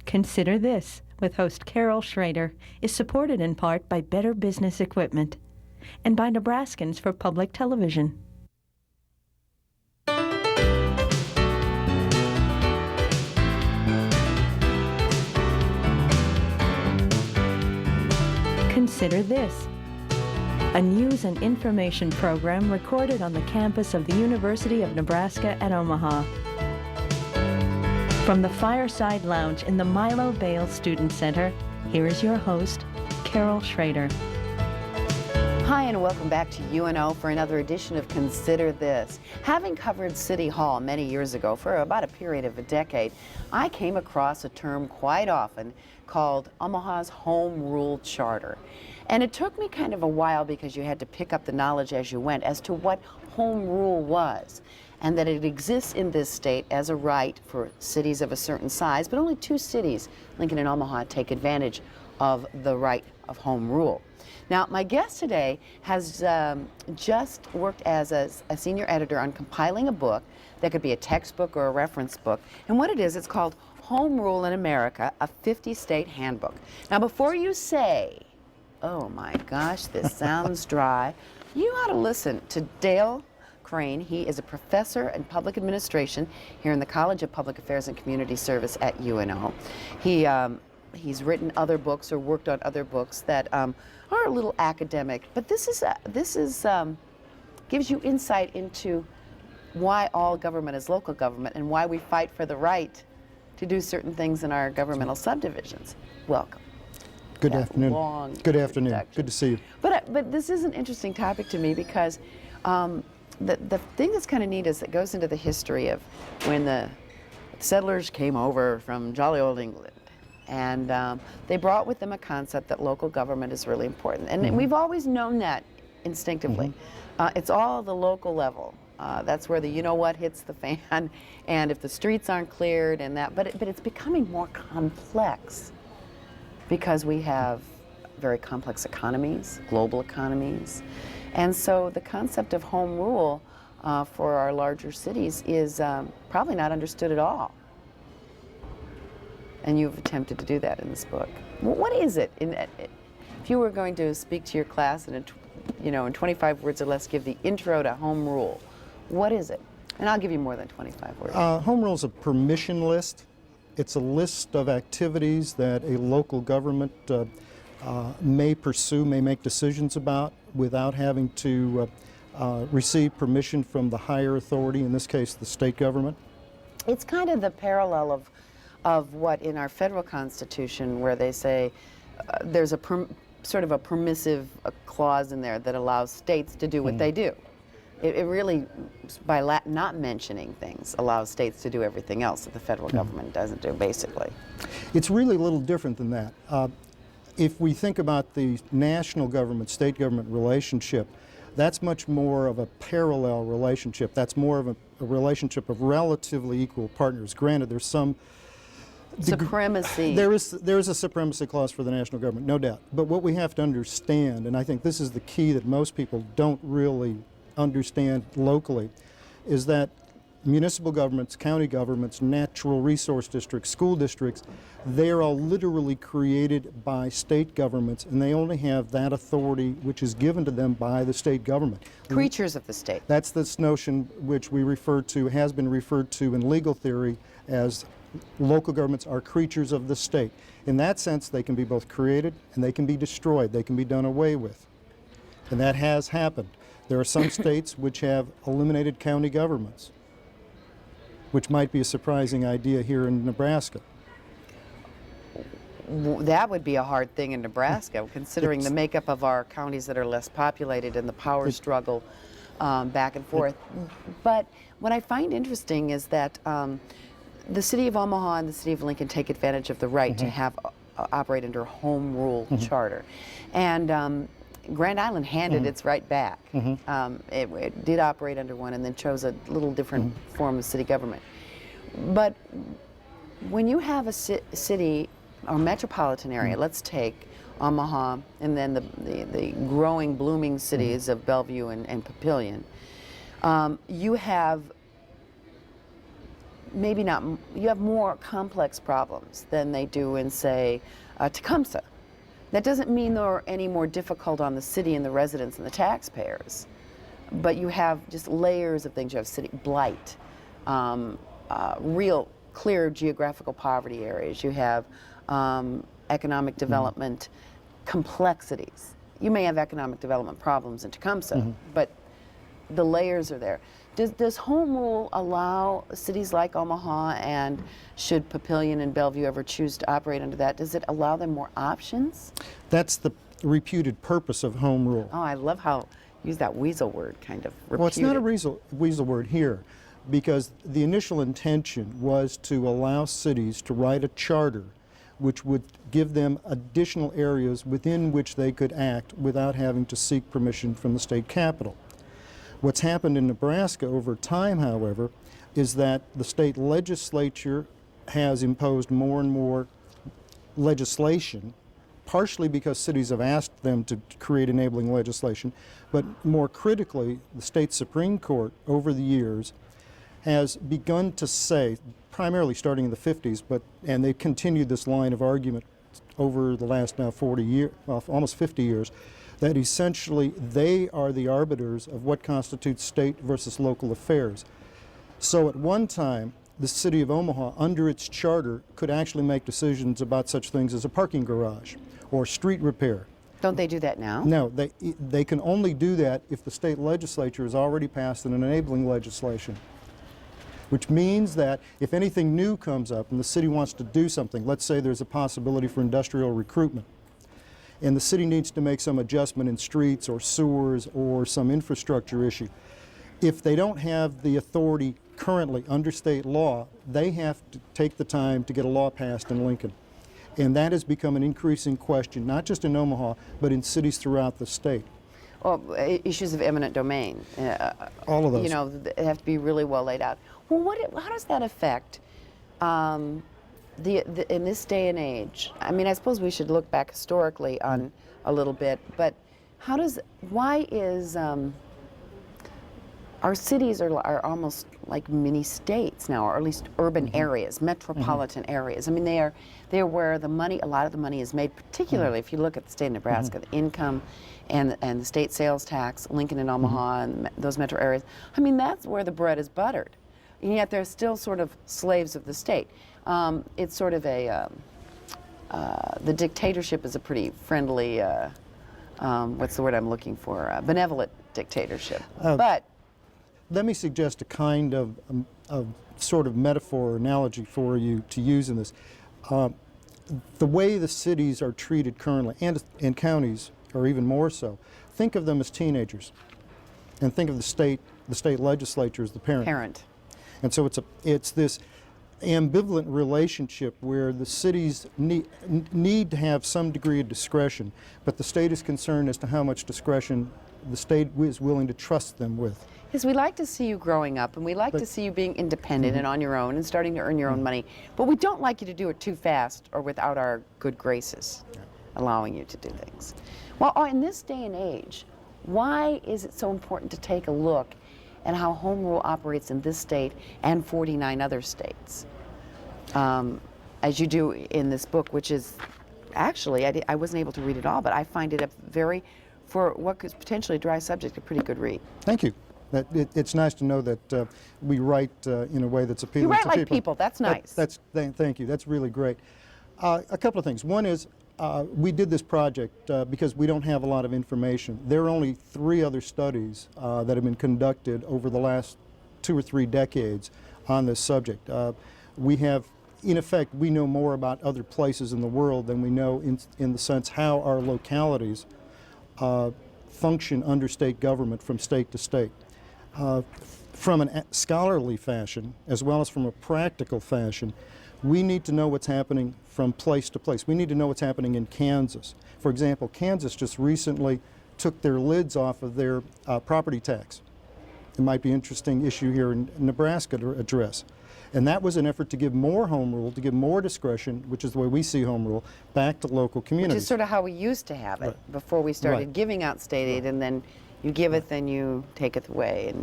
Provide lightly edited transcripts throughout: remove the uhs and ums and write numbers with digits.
Consider This, with host Carol Schrader, is supported in part by Better Business Equipment and by Nebraskans for Public Television. Consider This, a news and information program recorded on the campus of the University of Nebraska at Omaha. From the Fireside Lounge in the Milo Bale Student Center, here is your host, Carol Schrader. Hi, and welcome back to UNO for another edition of Consider This. Having covered City Hall many years ago, for about a period of a decade, I came across a term quite often called Omaha's Home Rule Charter. And it took me kind of a while because you had to pick up the knowledge as you went as to what home rule was, and that it exists in this state as a right for cities of a certain size, but only 2 cities, Lincoln and Omaha, take advantage of the right of home rule. Now, my guest today has just worked as a senior editor on compiling a book that could be a textbook or a reference book. And what it is, it's called Home Rule in America, a 50-state handbook. Now, before you say, oh my gosh, this sounds dry, you ought to listen to Dale Crane. He is a professor in public administration here in the College of Public Affairs and Community Service at UNO. He's written other books or worked on other books that are a little academic, but this gives you insight into why all government is local government and why we fight for the right to do certain things in our governmental subdivisions. Welcome. Good afternoon. Good afternoon. Good to see you. But this is an interesting topic to me because the thing that's kind of neat is it goes into the history of when the settlers came over from jolly old England. And they brought with them a concept that local government is really important. And we've always known that instinctively. It's all the local level. That's where the you-know-what hits the fan. And if the streets aren't cleared and that, but it's becoming more complex because we have very complex economies, global economies. And so the concept of home rule for our larger cities is probably not understood at all. And you've attempted to do that in this book. What is it? If you were going to speak to your class and in 25 words or less, give the intro to home rule, what is it? And I'll give you more than 25 words. Home rule is a permission list. It's a list of activities that a local government may pursue, may make decisions about without having to receive permission from the higher authority, in this case the state government. It's kind of the parallel of what in our federal constitution, where they say there's a sort of a permissive clause in there that allows states to do what they do. It really, by not mentioning things, allows states to do everything else that the federal government doesn't do, basically. It's really a little different than that. If we think about the national government, state government relationship, that's much more of a parallel relationship. That's more of a relationship of relatively equal partners. Granted, there's some supremacy. There is a supremacy clause for the national government, no doubt. But what we have to understand, and I think this is the key that most people don't really understand locally, is that municipal governments, county governments, natural resource districts, school districts, they're all literally created by state governments, and they only have that authority which is given to them by the state government. Creatures of the state. That's this notion which we refer to, has been referred to in legal theory as local governments are creatures of the state. In that sense, they can be both created and they can be destroyed. They can be done away with. And that has happened. There are some states which have eliminated county governments, which might be a surprising idea here in Nebraska. That would be a hard thing in Nebraska, considering the makeup of our counties that are less populated and the power struggle back and forth. But what I find interesting is that the city of Omaha and the city of Lincoln take advantage of the right to have operate under a home rule charter. And Grand Island handed its right back. It did operate under one and then chose a little different form of city government. But when you have a city or metropolitan area, let's take Omaha and then the growing, blooming cities of Bellevue and Papillion, you have maybe not, you have more complex problems than they do in, say, Tecumseh. That doesn't mean they're any more difficult on the city and the residents and the taxpayers, but you have just layers of things. You have city blight, real clear geographical poverty areas. You have economic development complexities. You may have economic development problems in Tecumseh, but the layers are there. Does home rule allow cities like Omaha, and should Papillion and Bellevue ever choose to operate under that, does it allow them more options? That's the reputed purpose of home rule. Oh, I love how you use that weasel word, kind of reputed. Well, it's not a weasel word here, because the initial intention was to allow cities to write a charter which would give them additional areas within which they could act without having to seek permission from the state capitol. What's happened in Nebraska over time, however, is that the state legislature has imposed more and more legislation, partially because cities have asked them to create enabling legislation, but more critically, the state Supreme Court over the years has begun to say, primarily starting in the 50s, and they continued this line of argument over the last now 40 years, well, almost 50 years, that essentially they are the arbiters of what constitutes state versus local affairs. So at one time, the city of Omaha, under its charter, could actually make decisions about such things as a parking garage or street repair. Don't they do that now? No, they can only do that if the state legislature has already passed an enabling legislation, which means that if anything new comes up and the city wants to do something, let's say there's a possibility for industrial recruitment, and the city needs to make some adjustment in streets or sewers or some infrastructure issue. If they don't have the authority currently under state law, they have to take the time to get a law passed in Lincoln. And that has become an increasing question, not just in Omaha, but in cities throughout the state. Well, issues of eminent domain. All of those. You know, they have to be really well laid out. Well, how does that affect in this day and age? I mean, I suppose we should look back historically on a little bit, but why is, our cities are almost like mini states now, or at least urban areas, metropolitan areas. I mean, they're where a lot of the money is made, particularly if you look at the state of Nebraska, the income and the state sales tax, Lincoln and Omaha and those metro areas. I mean, that's where the bread is buttered. And yet they're still sort of slaves of the state. It's sort of the dictatorship is a pretty friendly, what's the word I'm looking for, benevolent dictatorship. But let me suggest a kind of sort of metaphor or analogy for you to use in this. The way the cities are treated currently, and counties are even more so, think of them as teenagers, and think of the state legislature as the parent. And so it's this ambivalent relationship where the cities need to have some degree of discretion, but the state is concerned as to how much discretion the state is willing to trust them with. Because we like to see you growing up, and we like to see you being independent and on your own and starting to earn your own money, but we don't like you to do it too fast or without our good graces allowing you to do things. Well, in this day and age, why is it so important to take a look at how home rule operates in this state and 49 other states, as you do in this book, which is actually, I wasn't able to read it all, but I find it for what could potentially a dry subject, a pretty good read. Thank you. It's nice to know that we write in a way that's appealing to people. You write to like people. That's nice. Thank you. That's really great. A couple of things. One is we did this project because we don't have a lot of information. There are only 3 other studies that have been conducted over the last 2 or 3 decades on this subject. We have, in effect, we know more about other places in the world than we know in the sense how our localities function under state government from state to state. From a scholarly fashion, as well as from a practical fashion, we need to know what's happening from place to place. We need to know what's happening in Kansas. For example, Kansas just recently took their lids off of their property tax. It might be an interesting issue here in Nebraska to address. And that was an effort to give more home rule, to give more discretion, which is the way we see home rule, back to local communities. Which is sort of how we used to have it before we started giving out state aid, and then you give it, then you take it away.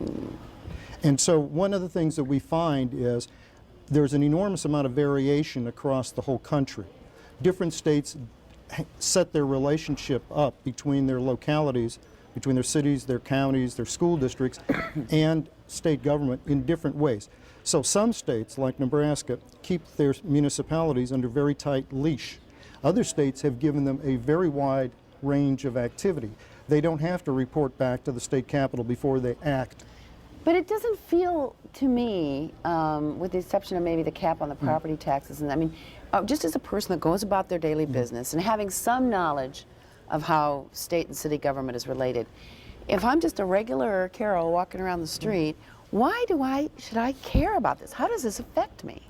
And so one of the things that we find is there's an enormous amount of variation across the whole country. Different states set their relationship up between their localities, between their cities, their counties, their school districts, and state government in different ways. So some states, like Nebraska, keep their municipalities under very tight leash. Other states have given them a very wide range of activity. They don't have to report back to the state capitol before they act. But it doesn't feel to me, with the exception of maybe the cap on the property taxes, and I mean, just as a person that goes about their daily business and having some knowledge of how state and city government is related, if I'm just a regular Carol walking around the street, why should I care about this? How does this affect me?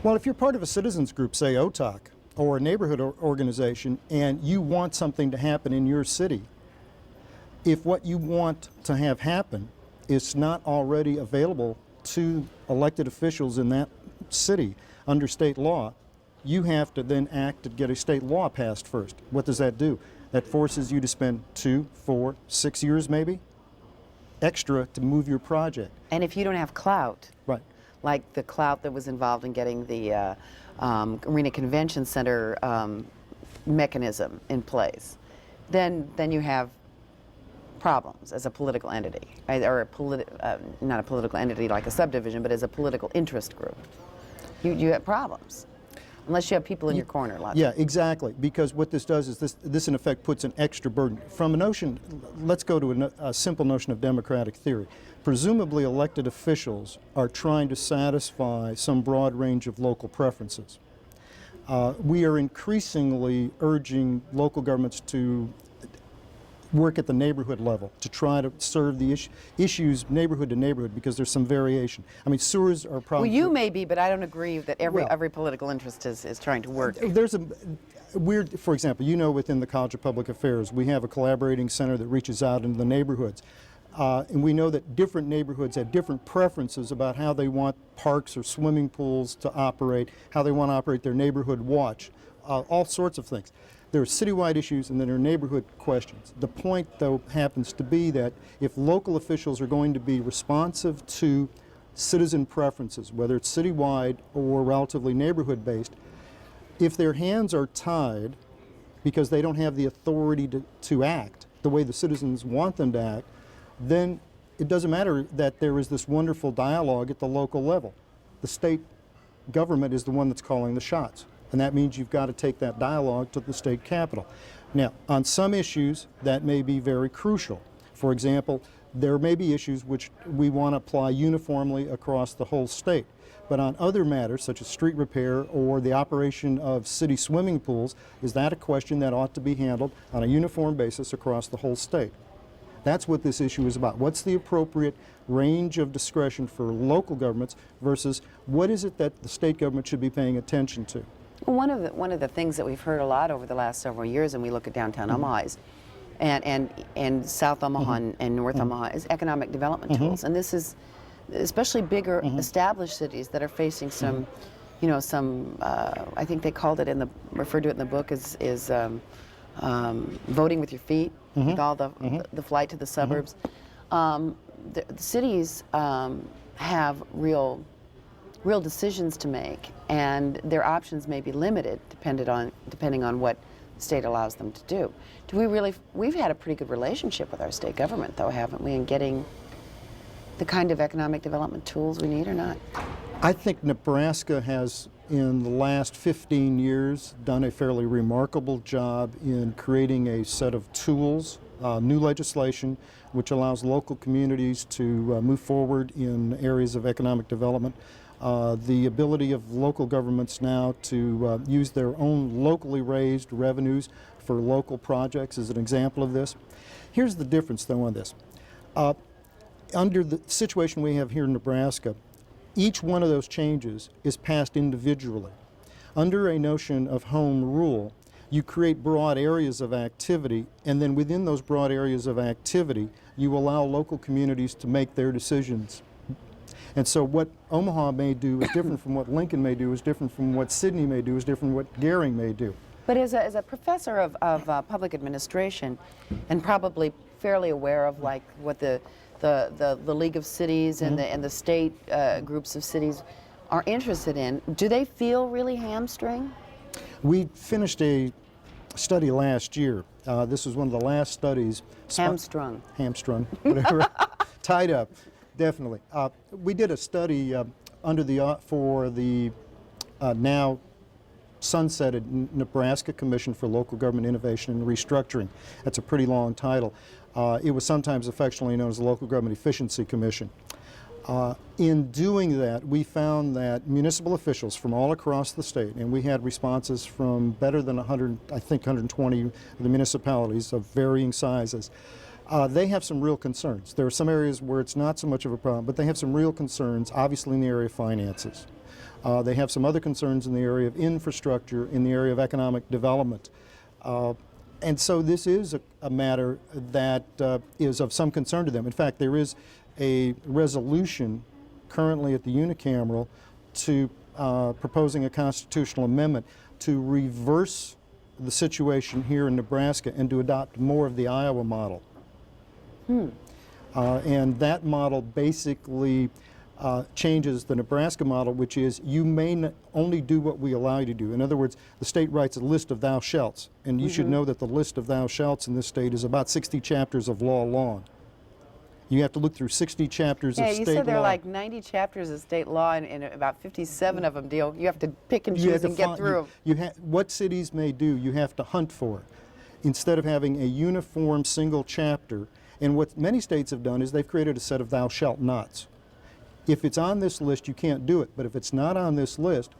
Well, if you're part of a citizens group, say OTOC, or a neighborhood organization, and you want something to happen in your city, if what you want to have happen is not already available to elected officials in that city under state law, you have to then act to get a state law passed first. What does that do? That forces you to spend 2, 4, 6 years maybe extra to move your project. And if you don't have clout, Right. like the clout that was involved in getting the Arena Convention Center mechanism in place, then you have problems as a political entity, right? Or not a political entity like a subdivision, but as a political interest group. You have problems. Unless you have people in your corner. Yeah, exactly. Because what this does is this in effect puts an extra burden. From a notion, let's go to a simple notion of democratic theory. Presumably elected officials are trying to satisfy some broad range of local preferences. We are increasingly urging local governments to work at the neighborhood level to try to serve the issues neighborhood to neighborhood, because there's some variation. I mean, sewers are probably... Well, you may be, but I don't agree that every political interest is trying to work. There's a weird, for example, you know, within the College of Public Affairs, we have a collaborating center that reaches out into the neighborhoods. And we know that different neighborhoods have different preferences about how they want parks or swimming pools to operate, how they want to operate their neighborhood watch, all sorts of things. There are citywide issues and then there are neighborhood questions. The point, though, happens to be that if local officials are going to be responsive to citizen preferences, whether it's citywide or relatively neighborhood-based, if their hands are tied because they don't have the authority to act the way the citizens want them to act, then it doesn't matter that there is this wonderful dialogue at the local level. The state government is the one that's calling the shots. And that means you've got to take that dialogue to the state capitol. Now, on some issues, that may be very crucial. For example, there may be issues which we want to apply uniformly across the whole state. But on other matters, such as street repair or the operation of city swimming pools, is that a question that ought to be handled on a uniform basis across the whole state? That's what this issue is about. What's the appropriate range of discretion for local governments versus what is it that the state government should be paying attention to? One of the things that we've heard a lot over the last several years, and we look at downtown Omaha, is, and South Omaha and North Omaha, is economic development tools. And this is especially bigger established cities that are facing some, you know, some, I think they called it referred to it in the book as voting with your feet, with all the flight to the suburbs. The cities have real decisions to make, and their options may be limited depending on what the state allows them to do. We've had a pretty good relationship with our state government, though, haven't we, in getting the kind of economic development tools we need, or not? I think Nebraska has, in the last 15 years, done a fairly remarkable job in creating a set of tools, new legislation, which allows local communities to move forward in areas of economic development. The ability of local governments now to use their own locally raised revenues for local projects is an example of this. Here's the difference, though, on this. Under the situation we have here in Nebraska, each one of those changes is passed individually. Under a notion of home rule, you create broad areas of activity, and then within those broad areas of activity, you allow local communities to make their decisions. And so what Omaha may do is different from what Lincoln may do, is different from what Sydney may do, is different from what Gering may do. But as a professor of public administration, and probably fairly aware of like what the League of Cities and the state groups of cities, are interested in, do they feel really hamstrung? We finished a study last year. This was one of the last studies. Hamstrung. Hamstrung, whatever. Tied up, definitely. We did a study for the now sunsetted Nebraska Commission for Local Government Innovation and Restructuring. That's a pretty long title. It was sometimes affectionately known as the Local Government Efficiency Commission. In doing that, we found that municipal officials from all across the state, and we had responses from better than 100, I think 120 of the municipalities of varying sizes, they have some real concerns. There are some areas where it's not so much of a problem, but they have some real concerns, obviously in the area of finances. They have some other concerns in the area of infrastructure, in the area of economic development. And so this is a matter that is of some concern to them. In fact, there is a resolution currently at the unicameral to proposing a constitutional amendment to reverse the situation here in Nebraska and to adopt more of the Iowa model. And that model basically changes the Nebraska model, which is you may only do what we allow you to do. In other words, the state writes a list of thou shalts, and you should know that the list of thou shalts in this state is about 60 chapters of law long. You have to look through 60 chapters of state law. Yeah, you said there are like 90 chapters of state law, and about 57 of them deal. You have to pick and choose and get through. What cities may do, you have to hunt for, instead of having a uniform single chapter. And what many states have done is they've created a set of thou shalt nots. If it's on this list, you can't do it. But if it's not on this list,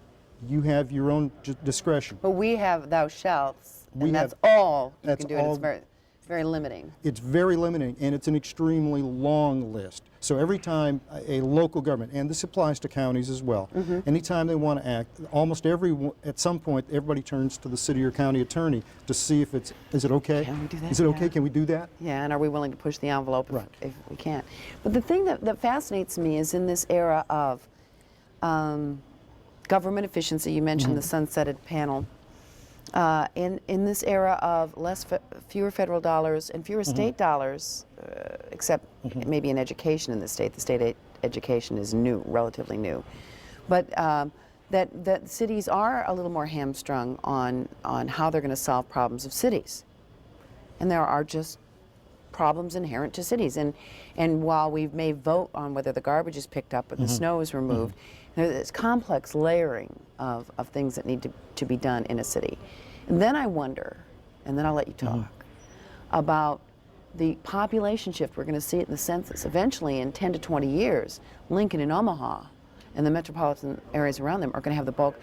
you have your own discretion. But we have thou shalts, and that's all you that's can do. all, and it's very, very limiting. It's very limiting, and it's an extremely long list. So every time a local government, and this applies to counties as well, anytime they want to act, at some point, everybody turns to the city or county attorney to see if is it okay? Can we do that? Is it okay? Yeah. Can we do that? Yeah, and are we willing to push the envelope Right. if we can't? But the thing that fascinates me is in this era of government efficiency, you mentioned the sunsetted panel, in this era of fewer federal dollars and fewer state dollars, except maybe in education in the state. The state education is new, relatively new. But that cities are a little more hamstrung on how they're going to solve problems of cities. And there are just problems inherent to cities. And while we may vote on whether the garbage is picked up or the snow is removed, there's complex layering of things that need to be done in a city. And then I wonder, and then I'll let you talk, about the population shift. We're going to see it in the census. Eventually, in 10 to 20 years, Lincoln and Omaha and the metropolitan areas around them are going to have the bulk.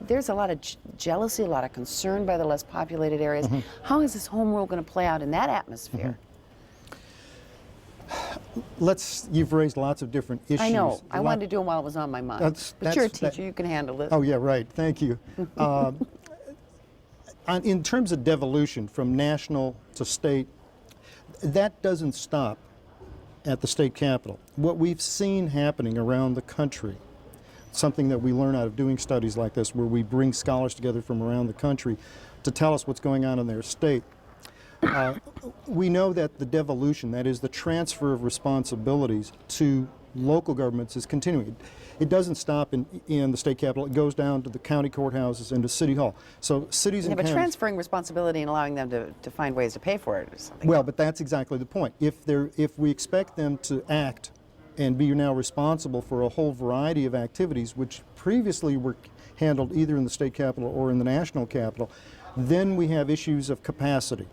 There's a lot of jealousy, a lot of concern by the less populated areas. How is this home rule going to play out in that atmosphere? You've raised lots of different issues. I know. I wanted to do them while it was on my mind. But you're a teacher, you can handle this. Oh, yeah, right. Thank you. In terms of devolution from national to state, that doesn't stop at the state capitol. What we've seen happening around the country, something that we learn out of doing studies like this, where we bring scholars together from around the country to tell us what's going on in their state. We know that the devolution, that is the transfer of responsibilities to local governments, is continuing. It doesn't stop in the state capitol. It goes down to the county courthouses and to City Hall. So cities and but counties... transferring responsibility and allowing them to find ways to pay for it is something. Well, but that's exactly the point. If we expect them to act and be now responsible for a whole variety of activities which previously were handled either in the state capitol or in the national capitol, then we have issues of capacity.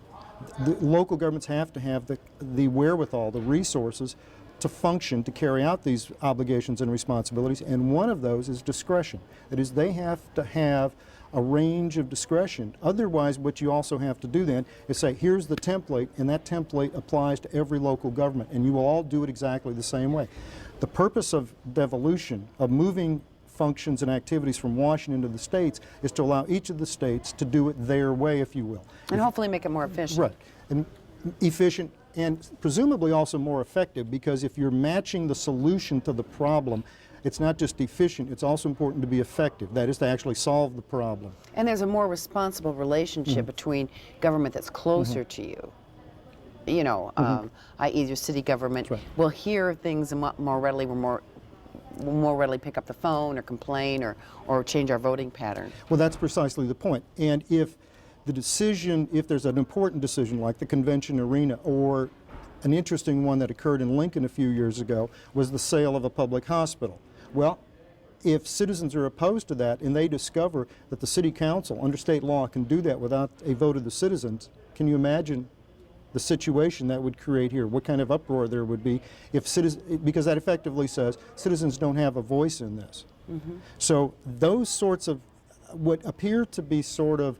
The local governments have to have the wherewithal, the resources to function, to carry out these obligations and responsibilities, and one of those is discretion. That is, they have to have a range of discretion. Otherwise, what you also have to do then is say, here's the template, and that template applies to every local government, and you will all do it exactly the same way. The purpose of devolution, of moving functions and activities from Washington to the states, is to allow each of the states to do it their way, if you will. And hopefully make it more efficient. Right. And efficient, and presumably also more effective, because if you're matching the solution to the problem, it's not just efficient, it's also important to be effective. That is, to actually solve the problem. And there's a more responsible relationship between government that's closer to you. You know, i.e. your city government will hear things more readily, we're more more readily pick up the phone or complain or change our voting pattern. Well, that's precisely the point. And if the decision, if there's an important decision like the convention arena, or an interesting one that occurred in Lincoln a few years ago was the sale of a public hospital. Well, if citizens are opposed to that and they discover that the city council under state law can do that without a vote of the citizens, can you imagine the situation that would create here? What kind of uproar there would be if citizens, because that effectively says citizens don't have a voice in this. So those sorts of what appear to be sort of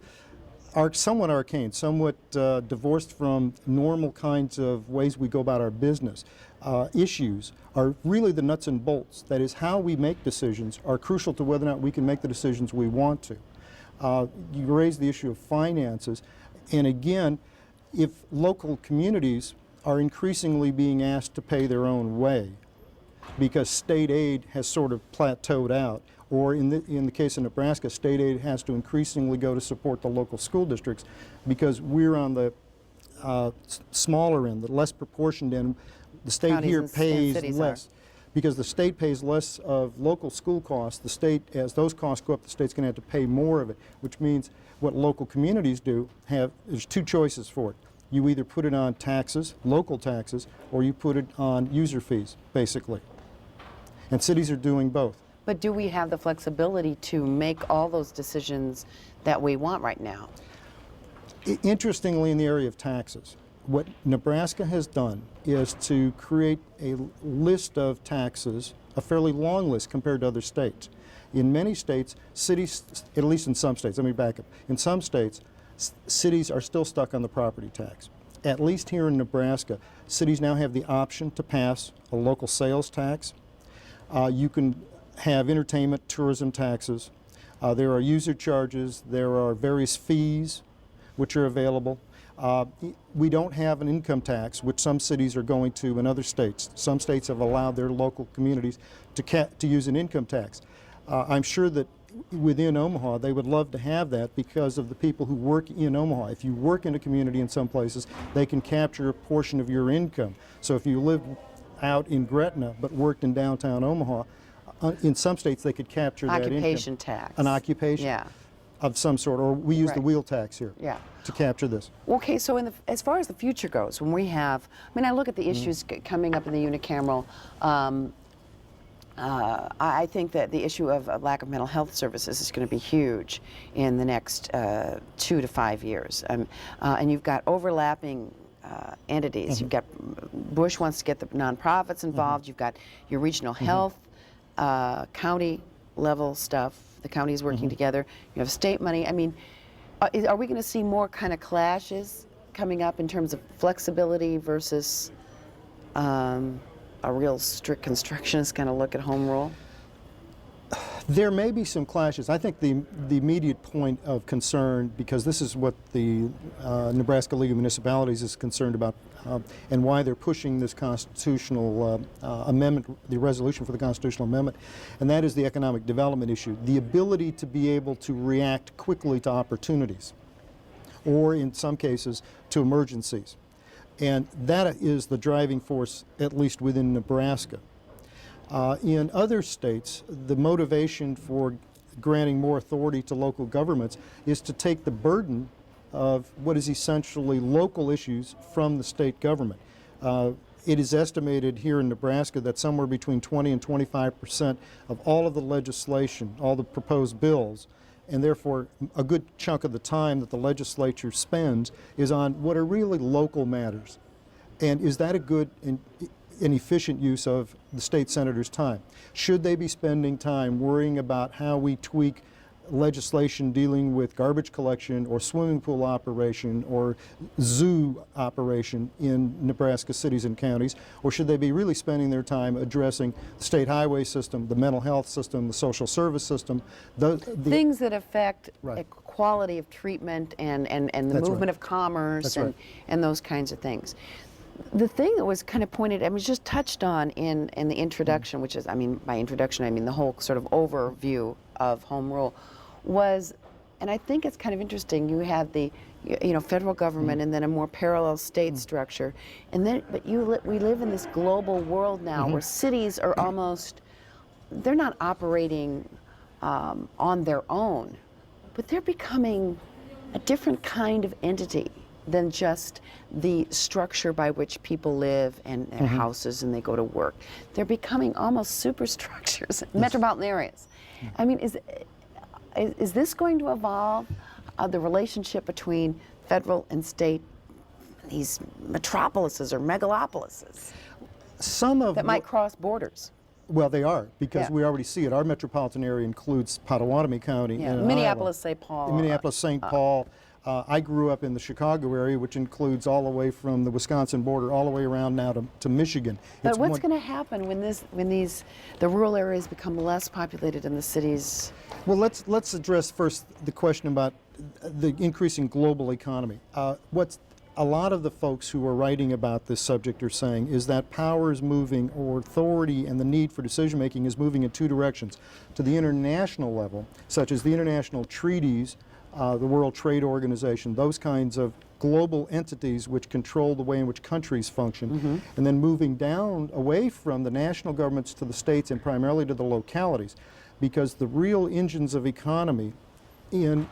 somewhat arcane, somewhat divorced from normal kinds of ways we go about our business, issues are really the nuts and bolts. That is, how we make decisions are crucial to whether or not we can make the decisions we want to. You raise the issue of finances, and again, if local communities are increasingly being asked to pay their own way because state aid has sort of plateaued out, or in the case of Nebraska, state aid has to increasingly go to support the local school districts because we're on the smaller end, the less proportioned end. The state Counties here and pays cities less. Because the state pays less of local school costs, the state, as those costs go up, the state's going to have to pay more of it, which means what local communities do there's two choices for it. You either put it on taxes, local taxes, or you put it on user fees, basically. And cities are doing both. But do we have the flexibility to make all those decisions that we want right now? Interestingly, in the area of taxes, what Nebraska has done is to create a list of taxes, a fairly long list compared to other states. In many states, cities, at least in some states, let me back up, in some states, cities are still stuck on the property tax. At least here in Nebraska, cities now have the option to pass a local sales tax. You can have entertainment, tourism taxes. There are user charges. There are various fees which are available. We don't have an income tax, which some cities are going to in other states. Some states have allowed their local communities to use an income tax. I'm sure that within Omaha, they would love to have that because of the people who work in Omaha. If you work in a community in some places, they can capture a portion of your income. So if you live out in Gretna but worked in downtown Omaha, in some states they could capture that income. Occupation tax. An occupation? Yeah. Of some sort, or we use the Right. wheel tax here to capture this. Okay, so as far as the future goes, when we have, I mean, I look at the issues coming up in the unicameral. I think that the issue of lack of mental health services is going to be huge in the next 2 to 5 years. And you've got overlapping entities. You've got Bush wants to get the nonprofits involved. You've got your regional health, county level stuff. The counties working together. You have state money. I mean, are we going to see more kind of clashes coming up in terms of flexibility versus a real strict constructionist kind of look at home rule? There may be some clashes. I think the immediate point of concern, because this is what the Nebraska League of Municipalities is concerned about, and why they're pushing this constitutional amendment, the resolution for the constitutional amendment, and that is the economic development issue, the ability to be able to react quickly to opportunities, or in some cases to emergencies. And that is the driving force, at least within Nebraska. In other states, the motivation for granting more authority to local governments is to take the burden of what is essentially local issues from the state government. It is estimated here in Nebraska that somewhere between 20 and 25% of all of the legislation, all the proposed bills, and therefore a good chunk of the time that the legislature spends is on what are really local matters. And is that a good and efficient use of the state senator's time? Should they be spending time worrying about how we tweak legislation dealing with garbage collection or swimming pool operation or zoo operation in Nebraska cities and counties? Or should they be really spending their time addressing the state highway system, the mental health system, the social service system? Things that affect Right. quality of treatment and the That's movement right. of commerce That's and, right. and those kinds of things. The thing that was kind of pointed, I mean, just touched on in the introduction, which is, I mean, by introduction, I mean the whole sort of overview of home rule, was, and I think it's kind of interesting, you had the, federal government and then a more parallel state structure. And then, but we live in this global world now where cities are almost they're not operating on their own, but they're becoming a different kind of entity than just the structure by which people live and their houses and they go to work. They're becoming almost superstructures in metropolitan areas. I mean, is this going to evolve, the relationship between federal and state, these metropolises or megalopolises Some of that might cross borders? Well, they are, because Yeah. we already see it. Our metropolitan area includes Pottawatomie County Yeah, in Minneapolis, Iowa. St. Paul. Minneapolis, St. Paul. I grew up in the Chicago area, which includes all the way from the Wisconsin border all the way around now to Michigan. But It's what's one- going to happen when the rural areas become less populated and the cities? Well, let's address first the question about the increasing global economy. What's a lot of the folks who are writing about this subject are saying is that power is moving, or authority and the need for decision making is moving in two directions: to the international level, such as the international treaties, the World Trade Organization, those kinds of global entities which control the way in which countries function, and then moving down away from the national governments to the states and primarily to the localities, because the real engines of economy in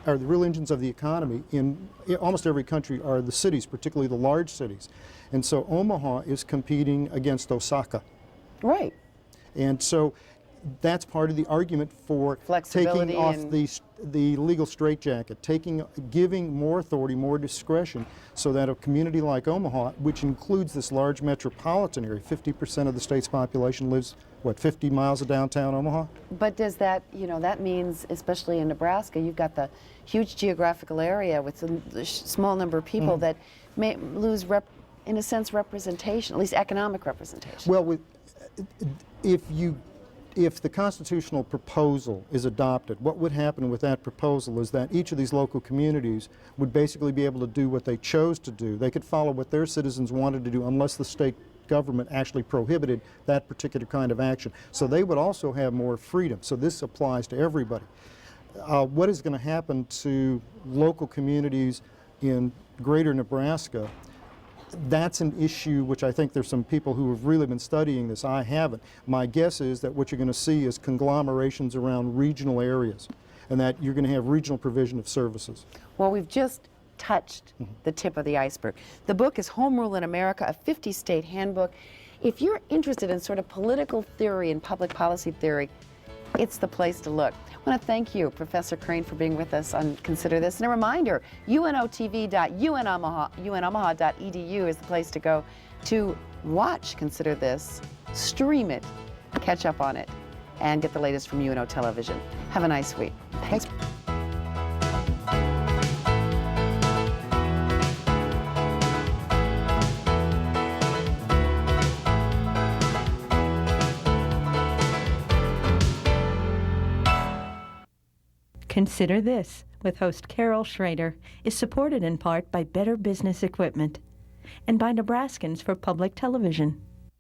almost every country are the cities, particularly the large cities. And so Omaha is competing against Osaka. Right. And so that's part of the argument for Flexibility taking off and- the legal straitjacket, giving more authority, more discretion, so that a community like Omaha, which includes this large metropolitan area, 50% of the state's population lives, 50 miles of downtown Omaha? But does that, that means, especially in Nebraska, you've got the huge geographical area with the small number of people that may lose, in a sense, representation, at least economic representation. Well, if the constitutional proposal is adopted, what would happen with that proposal is that each of these local communities would basically be able to do what they chose to do. They could follow what their citizens wanted to do unless the state government actually prohibited that particular kind of action. So they would also have more freedom. So this applies to everybody. What is going to happen to local communities in greater Nebraska? That's an issue which I think there's some people who have really been studying this. I haven't. My guess is that what you're going to see is conglomerations around regional areas, and that you're going to have regional provision of services. Well, we've just touched the tip of the iceberg. The book is Home Rule in America, a 50-state handbook. If you're interested in sort of political theory and public policy theory, it's the place to look. I want to thank you, Professor Crane, for being with us on Consider This. And a reminder, unotv.unomaha.edu is the place to go to watch Consider This, stream it, catch up on it, and get the latest from UNO Television. Have a nice week. Thanks. Consider This, with host Carol Schrader, is supported in part by Better Business Equipment and by Nebraskans for Public Television.